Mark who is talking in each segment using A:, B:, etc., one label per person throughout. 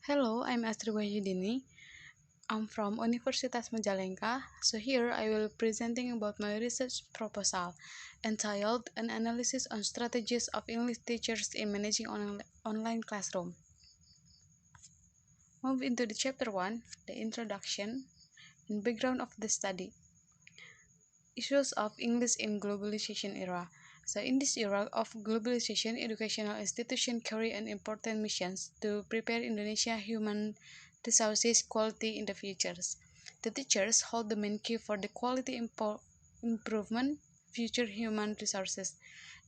A: Hello, I'm Astri Dini. I'm from Universitas Majalengka. So here I will presenting about my research proposal entitled An Analysis on Strategies of English Teachers in Managing Online Classroom. Move into the chapter 1, the introduction and background of the study. Issues of English in globalization era. So in this era of globalization, educational institutions carry an important mission to prepare Indonesia human resources quality in the futures. The teachers hold the main key for the quality improvement future human resources,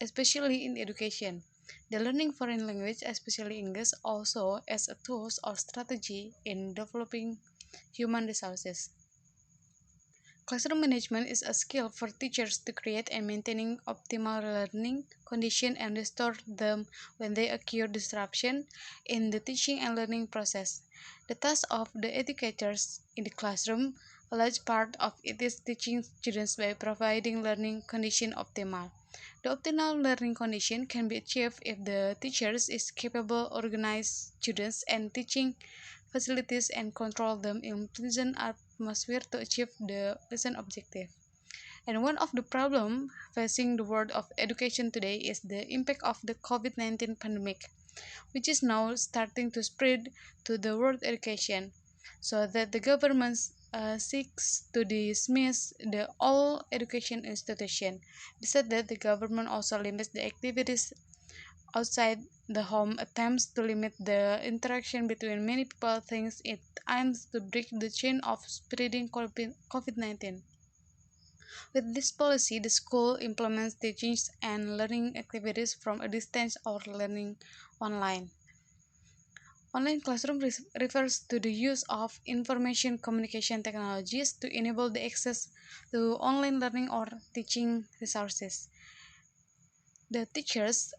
A: especially in education. The learning foreign language, especially English, also as a tool or strategy in developing human resources. Classroom management is a skill for teachers to create and maintaining optimal learning conditions and restore them when they occur disruption in the teaching and learning process. The task of the educators in the classroom, a large part of it is teaching students by providing learning condition optimal. The optimal learning condition can be achieved if the teachers is capable organize students and teaching facilities and control them in pleasant atmosphere to achieve the lesson objective. And one of the problems facing the world of education today is the impact of the COVID-19 pandemic, which is now starting to spread to the world education, so that the government seeks to dismiss the all education institution. They said that the government also limits the activities outside the home attempts to limit the interaction between many people thinks it aims to break the chain of spreading COVID-19. With this policy, the school implements teaching and learning activities from a distance or learning online. Online classroom refers to the use of information communication technologies to enable the access to online learning or teaching resources. The teachers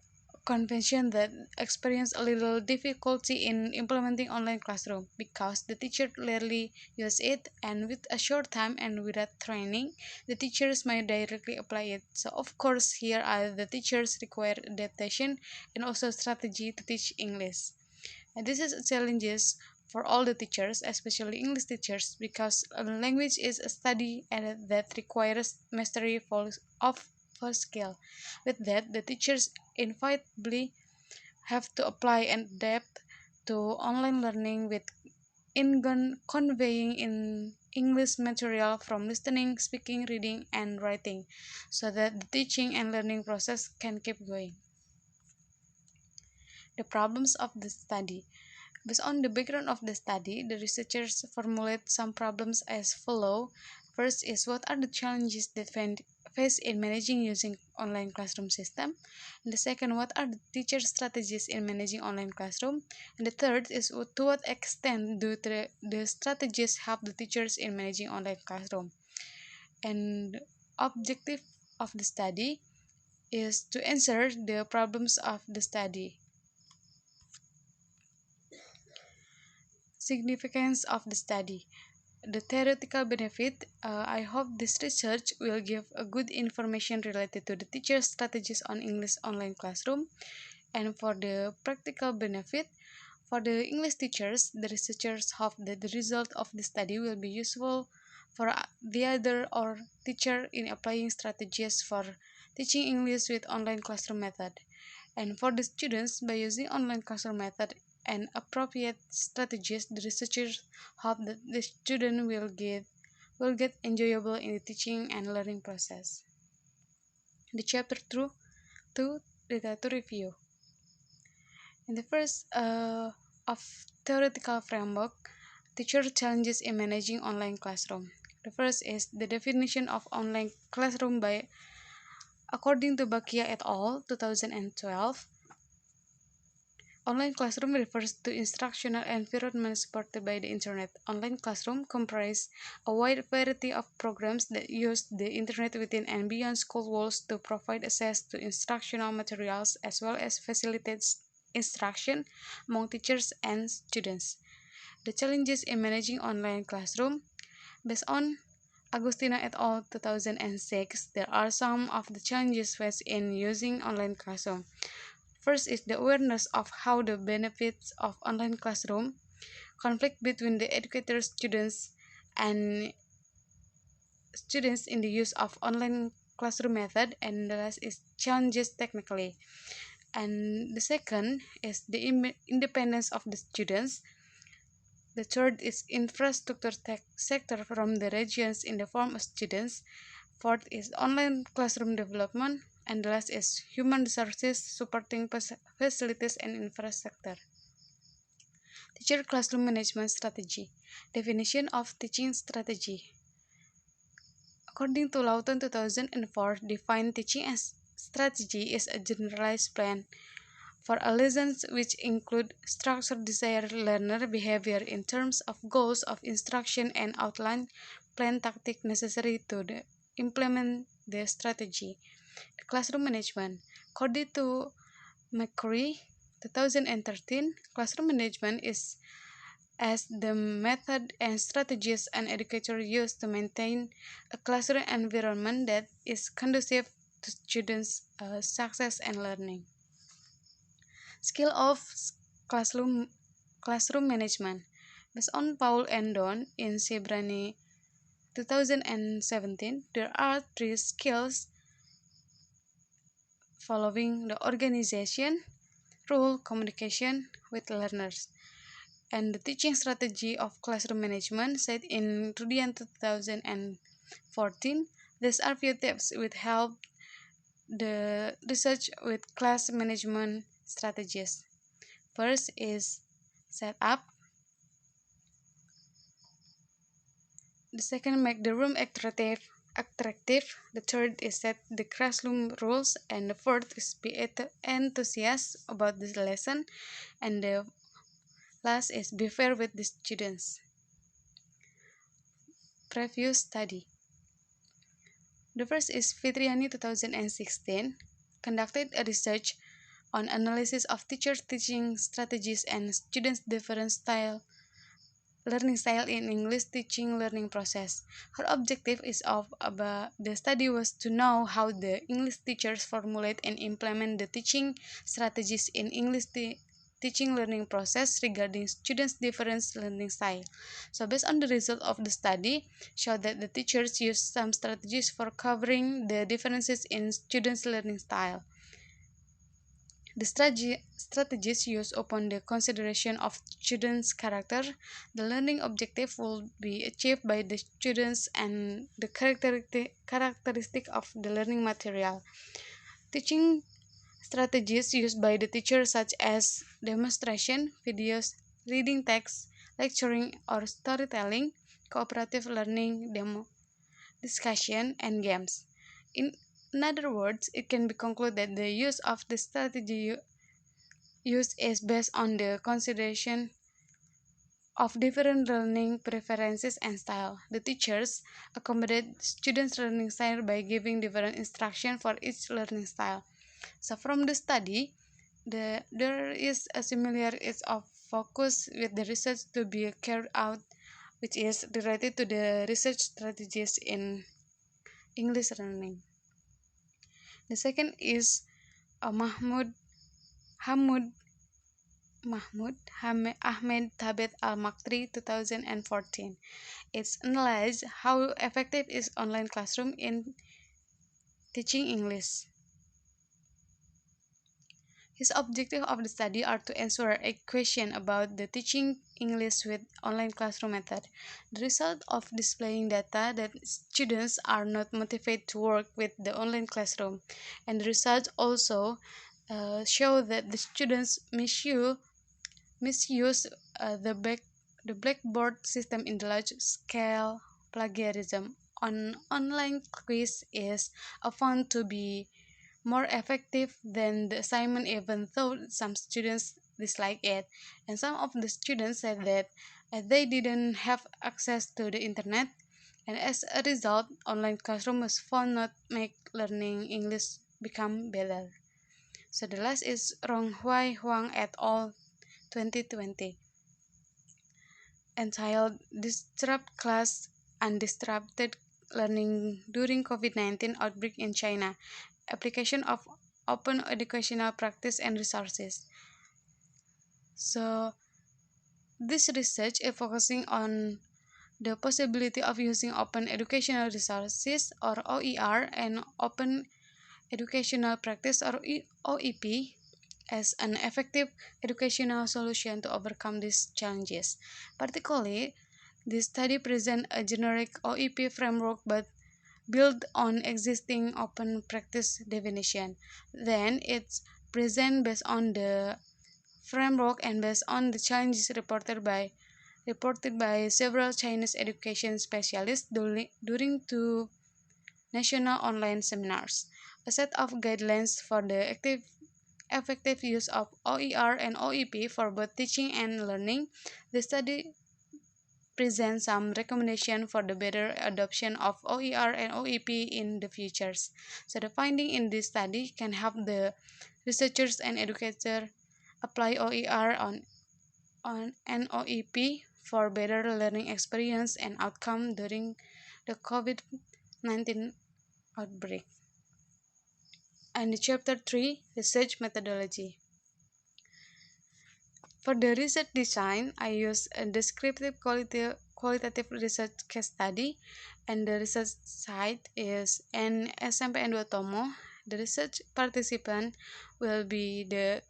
A: convention that experience a little difficulty in implementing online classroom because the teacher rarely use it, and with a short time and without training the teachers may directly apply it. So of course here are the teachers require adaptation and also strategy to teach English, and this is challenges for all the teachers, especially English teachers, because a language is a study and that requires mastery of for skill. With that, the teachers inevitably have to apply and adapt to online learning with conveying in English material from listening, speaking, reading, and writing, so that the teaching and learning process can keep going. The problems of the study. Based on the background of the study, the researchers formulate some problems as follow. First is what are the challenges that face in managing using online classroom system? And the second, what are the teacher strategies in managing online classroom? And the third is to what extent do the strategies help the teachers in managing online classroom? And objective of the study is to answer the problems of the study. Significance of the study. The theoretical benefit, I hope this research will give a good information related to the teacher strategies on English online classroom. And for the practical benefit, for the English teachers, the researchers hope that the result of the study will be useful for the other or teacher in applying strategies for teaching English with online classroom method. And for the students, by using online classroom method and appropriate strategies, the researchers hope that the student will get enjoyable in the teaching and learning process. The chapter 2, data to review. In the first of theoretical framework, teacher challenges in managing online classroom. The first is the definition of online classroom by according to Bakia et al. 2012. Online classroom refers to instructional environment supported by the internet. Online classroom comprise a wide variety of programs that use the internet within and beyond school walls to provide access to instructional materials as well as facilitate instruction among teachers and students. The challenges in managing online classroom. Based on Agustina et al. 2006, there are some of the challenges faced in using online classroom. First is the awareness of how the benefits of online classroom. conflict between the educators, and students in the use of online classroom method, and the last is challenges technically. And the second is the independence of the students. The third is infrastructure tech sector from the regions in the form of students. Fourth is online classroom development, and the last is human resources supporting facilities and infrastructure. Teacher classroom management strategy. Definition of teaching strategy. According to Lawton 2004, defined teaching as strategy is a generalized plan for a lessons which include structured desired learner behavior in terms of goals of instruction and outline plan tactic necessary to implement the strategy. The classroom management. According to McCurry 2013, classroom management is as the method and strategies an educator use to maintain a classroom environment that is conducive to students' success and learning. Skill of classroom management. Based on Paul and Don in Sebrani 2017, there are three skills following: the organization, rule, communication with learners. And the teaching strategy of classroom management said in Rudian 2014, these are few tips which help the research with class management strategies. First is set up. The second, make the room attractive. The third is set the classroom rules, and the fourth is be enthusiastic about this lesson, and the last is be fair with the students. Preview study. The first is Fitriani 2016 conducted a research on analysis of teachers' teaching strategies and students' different learning style in English teaching learning process. Her objective is of the study was to know how the English teachers formulate and implement the teaching strategies in English teaching learning process regarding students' different learning style. So based on the result of the study, showed that the teachers use some strategies for covering the differences in students' learning style. The strategies used upon the consideration of students' character, the learning objective will be achieved by the students, and the characteristic of the learning material. Teaching strategies used by the teacher such as demonstration, videos, reading text, lecturing or storytelling, cooperative learning, demo, discussion, and games. In other words, it can be concluded that the use of the strategy used is based on the consideration of different learning preferences and style. The teachers accommodate students' learning style by giving different instruction for each learning style. So from the study, there is a similarity of focus with the research to be carried out, which is related to the research strategies in English learning. The second is Hamud Ahmed Thabet Al-Maktri 2014. It's analyzed how effective is online classroom in teaching English. His objective of the study are to answer a question about the teaching English with online classroom method. The result of displaying data that students are not motivated to work with the online classroom, and the results also show that the students misuse the blackboard system in the large scale plagiarism on online quiz is found to be more effective than the assignment, even though some students dislike it. And some of the students said that they didn't have access to the internet, and as a result online classroom was found not make learning English become better. So the last is Ronghui Huang et al. 2020, entitled Disrupt Class Undisrupted Learning During COVID-19 Outbreak in China, Application of Open Educational Practice and Resources. So, This research is focusing on the possibility of using open educational resources or OER and open educational practice or OEP as an effective educational solution to overcome these challenges. Particularly, this study presents a generic OEP framework but built on existing open practice definition. Then it's present based on the framework and based on the challenges reported by several Chinese education specialists during two national online seminars. A set of guidelines for the effective use of OER and OEP for both teaching and learning. The study presents some recommendation for the better adoption of OER and OEP in the futures. So the finding in this study can help the researchers and educators apply OER on an OEP for better learning experience and outcome during the COVID-19 outbreak. And chapter 3, research methodology. For the research design, I use a descriptive qualitative research case study, and the research site is in SMPN 2 Tomo. The research participant will be the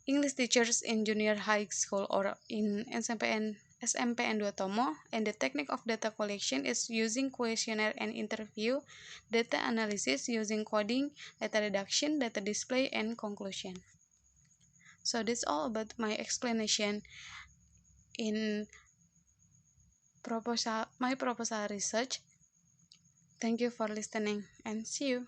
A: English teachers in junior high school or in SMPN 2 Tomo, and the technique of data collection is using questionnaire and interview, data analysis using coding, data reduction, data display, and conclusion. So that's all about my explanation in my proposal research. Thank you for listening and see you.